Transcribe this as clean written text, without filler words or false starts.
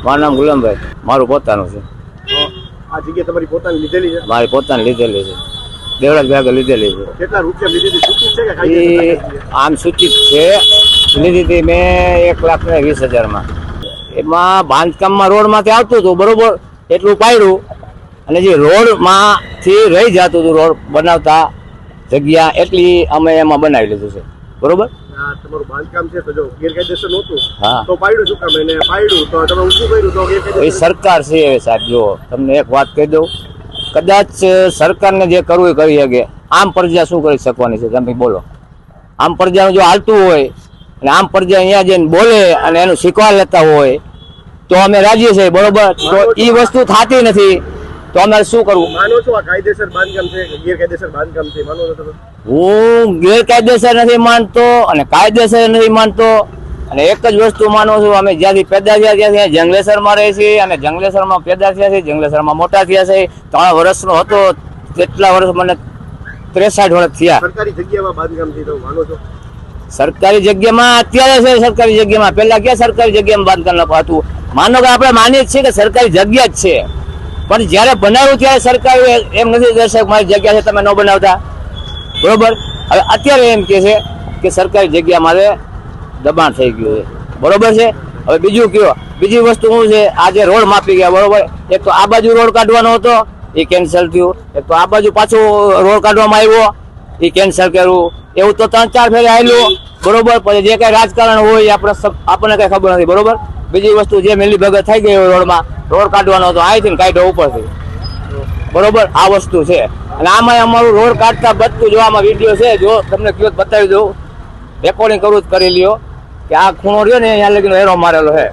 મારું નામ ગુલામભાઈ. મારું પોતાનું છે. આ જગ્યા તમારી પોતાની લીધેલી છે? મારી પોતાની લીધેલી છે. દેવરાજ ભાગે લીધેલી છે. કેટલા રૂપિયા લીધી હતી? સૂચિત છે કે કાયદેસર એ આમ સૂચિત છે. લીધી હતી મેં 1,20,000 એમાં બાંધકામમાં રોડમાંથી આવતું હતું બરોબર, એટલું પાડ્યું અને જે રોડમાંથી રહી જતું હતું રોડ બનાવતા જગ્યા એટલી અમે એમાં બનાવી લીધું છે બરોબર. તમારું બાંધકામ છે તો જો ગેરકાયદેસર નહોતું હા તો પાડ્યું શું કામ? એને પાડ્યું તો તમે ઊંચું કર્યું તો એ ગેરકાયદેસર. સરકાર છે સાહેબ. જો તમને એક વાત કહી દઉં, કદાચ સરકારને જે કરવું એ કરી શકે, આમ પ્રજા શું કરી શકવાની છે તમે બોલો? આમ પ્રજાનું જો હાલતું હોય અને આમ પ્રજા અહીંયા જઈને બોલે અને એનું શીખવા લેતા હોય તો અમે રાજી છીએ બરોબર. તો એ વસ્તુ થતી નથી તો અમારે શું કરવું? માનો છો આ કાયદેસર બાંધકામ છે કે ગેરકાયદેસર બાંધકામ છે? માનો છો તમે? હું ગેરકાયદેસર નથી માનતો અને કાયદેસર નથી માનતો, અને એક જ વસ્તુ માનું છું, અમે જ્યાંથી પેદા થયા ત્યાંથી જંગલેસરમાં રહે છીએ અને જંગલેસરમાં પેદા થયા છે, જંગલેસરમાં મોટા થયા છે. 3 વર્ષનો હતો તેટલા વર્ષ મને 63 વર્ષ થયા. સરકારી જગ્યામાં બાંધકામ છે તો માનો છો? સરકારી જગ્યામાં અત્યારે છે, સરકારી જગ્યામાં પહેલા ક્યાં સરકારી જગ્યામાં બાંધકામ હતું? માનો કે આપણે માનીએ છીએ કે સરકારી જગ્યા જ છે, પણ જ્યારે બનાવ્યું ત્યારે સરકાર એમ નથી દર્શક મારી જગ્યા છે તમે ન બનાવતા બરોબર. હવે અત્યારે એમ કે છે કે સરકારી જગ્યા મારે દબાણ થઈ ગયું છે બરોબર છે. હવે બીજું કયો, બીજી વસ્તુ શું છે, આજે રોડ માપી ગયા બરોબર. એક તો આ બાજુ રોડ કાઢવાનો હતો એ કેન્સલ થયું, એક તો આ બાજુ પાછું રોડ કાઢવામાં આવ્યો એ કેન્સલ કર્યું. એવું તો 3-4 ફેરે આવેલું બરોબર. પછી જે કઈ રાજકારણ હોય આપણને કઈ ખબર નથી બરોબર. બીજી વસ્તુ જે મિલી ભગત થઈ ગઈ હોય રોડમાં, રોડ કાઢવાનો હતો અહીંથી ને કાઢ્યો ઉપરથી બરોબર. આ વસ્તુ છે અને આમાં અમારું રોડ કાઢતા બધું જોવામાં વિડીયો છે, જો તમને કયો બતાવી દઉં, રેકોર્ડિંગ કરવું જ કરી લ્યો કે આ ખૂણો રહ્યો ને અહીંયા લગીનો એરો મારેલો છે.